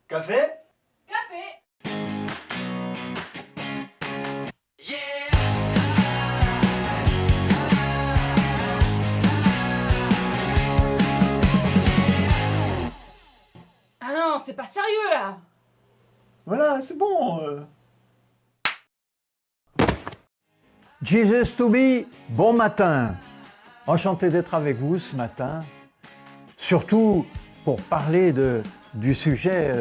Café? Café! Ah non, c'est pas sérieux là! Voilà, c'est bon. Jesus to be, bon matin. Enchanté d'être avec vous ce matin, surtout pour parler du sujet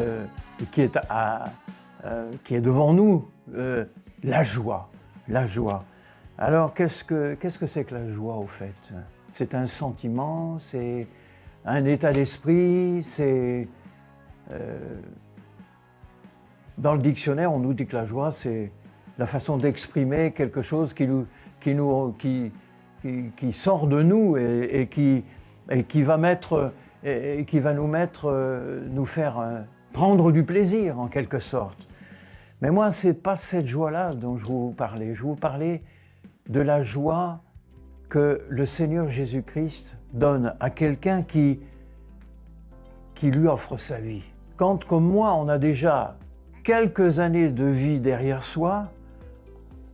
qui est devant nous, la joie. La joie. Alors, qu'est-ce que c'est que la joie au fait? C'est un sentiment, c'est un état d'esprit, c'est... dans le dictionnaire, on nous dit que la joie, c'est la façon d'exprimer quelque chose qui sort de nous et qui va nous faire prendre du plaisir en quelque sorte. Mais moi, c'est pas cette joie-là dont je vous parlais. Je vous parlais de la joie que le Seigneur Jésus-Christ donne à quelqu'un qui lui offre sa vie. Quand, comme moi, on a déjà quelques années de vie derrière soi,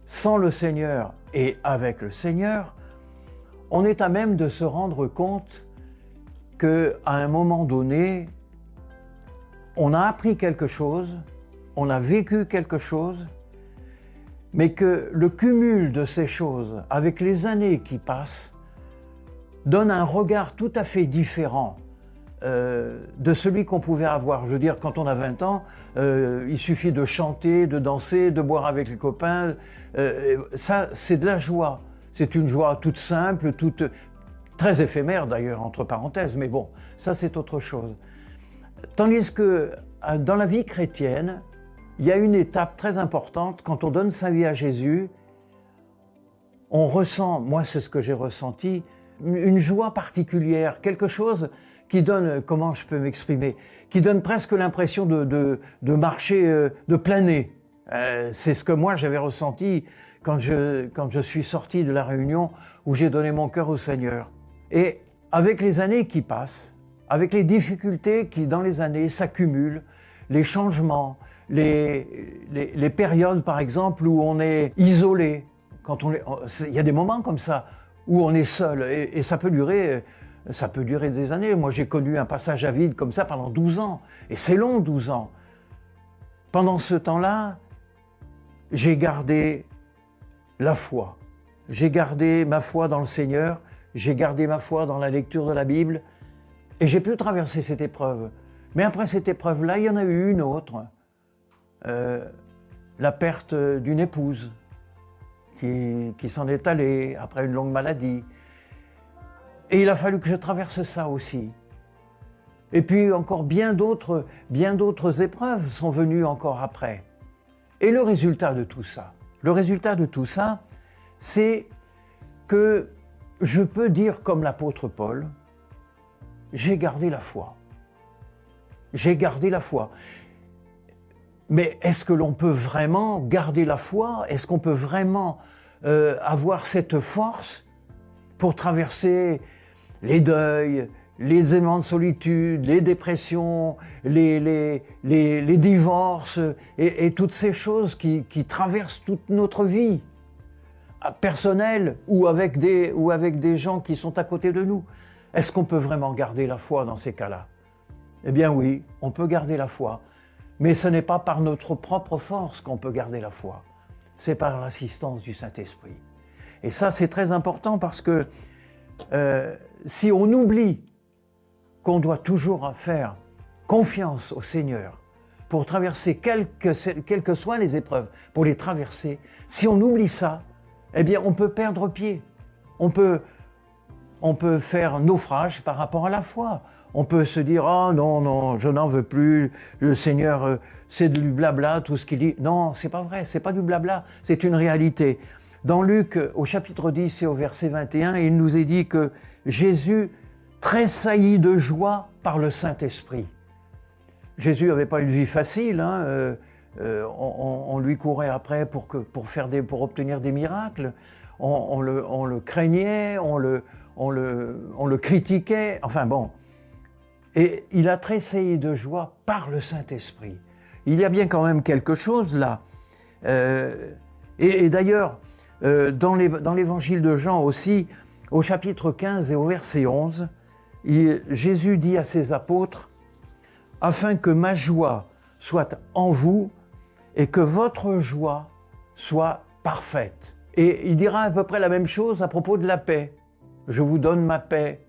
sans le Seigneur et avec le Seigneur, on est à même de se rendre compte qu'à un moment donné, on a appris quelque chose, on a vécu quelque chose, mais que le cumul de ces choses, avec les années qui passent, donne un regard tout à fait différent de celui qu'on pouvait avoir. Je veux dire, quand on a 20 ans, il suffit de chanter, de danser, de boire avec les copains. Ça, c'est de la joie. C'est une joie toute simple, toute très éphémère d'ailleurs, entre parenthèses, mais bon, ça c'est autre chose. Tandis que dans la vie chrétienne, il y a une étape très importante. Quand on donne sa vie à Jésus, on ressent, moi c'est ce que j'ai ressenti, une joie particulière, quelque chose qui donne, comment je peux m'exprimer, qui donne presque l'impression de marcher, de planer. C'est ce que moi j'avais ressenti quand je suis sorti de la réunion où j'ai donné mon cœur au Seigneur. Et avec les années qui passent, avec les difficultés qui dans les années s'accumulent, les changements, les périodes par exemple où on est isolé, il y a des moments comme ça où on est seul et ça peut durer des années. Moi, j'ai connu un passage à vide comme ça pendant 12 ans. Et c'est long, 12 ans. Pendant ce temps-là, j'ai gardé la foi. J'ai gardé ma foi dans le Seigneur. J'ai gardé ma foi dans la lecture de la Bible. Et j'ai pu traverser cette épreuve. Mais après cette épreuve-là, il y en a eu une autre. La perte d'une épouse qui s'en est allée après une longue maladie. Et il a fallu que je traverse ça aussi. Et puis encore bien d'autres épreuves sont venues encore après. Et le résultat de tout ça, c'est que je peux dire comme l'apôtre Paul, j'ai gardé la foi. J'ai gardé la foi. Mais est-ce que l'on peut vraiment garder la foi? Est-ce qu'on peut vraiment avoir cette force pour traverser les deuils, les éléments de solitude, les dépressions, les divorces et toutes ces choses qui traversent toute notre vie, personnelle ou avec des gens qui sont à côté de nous? Est-ce qu'on peut vraiment garder la foi dans ces cas-là? Eh bien oui, on peut garder la foi, mais ce n'est pas par notre propre force qu'on peut garder la foi, c'est par l'assistance du Saint-Esprit. Et ça, c'est très important parce que si on oublie qu'on doit toujours faire confiance au Seigneur pour traverser quelles que soient les épreuves, pour les traverser, si on oublie ça, eh bien on peut perdre pied. On peut faire naufrage par rapport à la foi. On peut se dire « Ah non, non, je n'en veux plus, le Seigneur, c'est du blabla, tout ce qu'il dit. » Non, c'est pas vrai, c'est pas du blabla, c'est une réalité. Dans Luc, au chapitre 10 et au verset 21, il nous est dit que Jésus tressaillit de joie par le Saint-Esprit. Jésus n'avait pas une vie facile, hein, on lui courait après pour obtenir des miracles, on le craignait, on le critiquait, enfin bon. Et il a tressailli de joie par le Saint-Esprit. Il y a bien quand même quelque chose là. Et d'ailleurs, dans l'évangile de Jean aussi, au chapitre 15 et au verset 11, Jésus dit à ses apôtres, « Afin que ma joie soit en vous et que votre joie soit parfaite. » Et il dira à peu près la même chose à propos de la paix. « Je vous donne ma paix.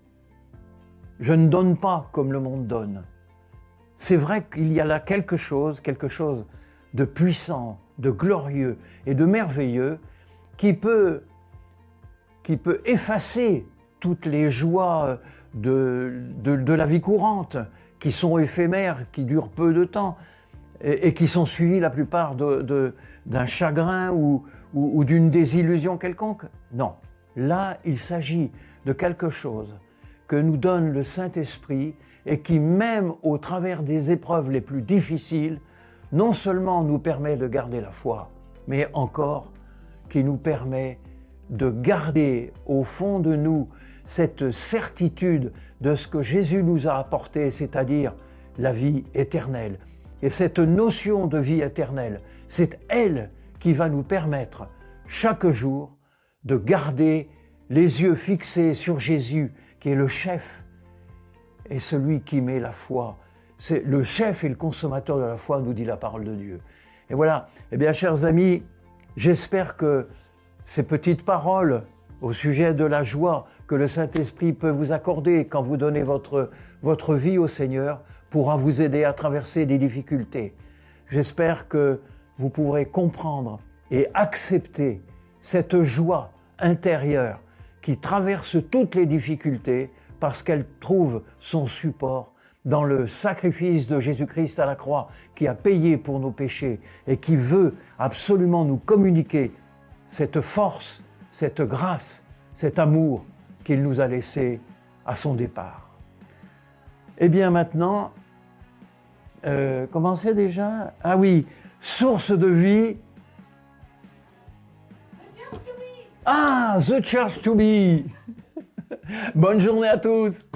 Je ne donne pas comme le monde donne. » C'est vrai qu'il y a là quelque chose de puissant, de glorieux et de merveilleux qui peut effacer toutes les joies de la vie courante, qui sont éphémères, qui durent peu de temps et qui sont suivies la plupart d'un chagrin ou d'une désillusion quelconque. Non, là il s'agit de quelque chose que nous donne le Saint-Esprit et qui, même au travers des épreuves les plus difficiles, non seulement nous permet de garder la foi, mais encore qui nous permet de garder au fond de nous cette certitude de ce que Jésus nous a apporté, c'est-à-dire la vie éternelle. Et cette notion de vie éternelle, c'est elle qui va nous permettre chaque jour de garder les yeux fixés sur Jésus, qui est le chef et celui qui met la foi. C'est le chef et le consommateur de la foi, nous dit la parole de Dieu. Et voilà, eh bien, chers amis, j'espère que ces petites paroles au sujet de la joie que le Saint-Esprit peut vous accorder quand vous donnez votre vie au Seigneur pourra vous aider à traverser des difficultés. J'espère que vous pourrez comprendre et accepter cette joie intérieure qui traverse toutes les difficultés parce qu'elle trouve son support dans le sacrifice de Jésus-Christ à la croix qui a payé pour nos péchés et qui veut absolument nous communiquer cette force, cette grâce, cet amour qu'il nous a laissé à son départ. Eh bien maintenant, comment c'est déjà? Ah oui, source de vie. Ah, The Church to Be. Bonne journée à tous.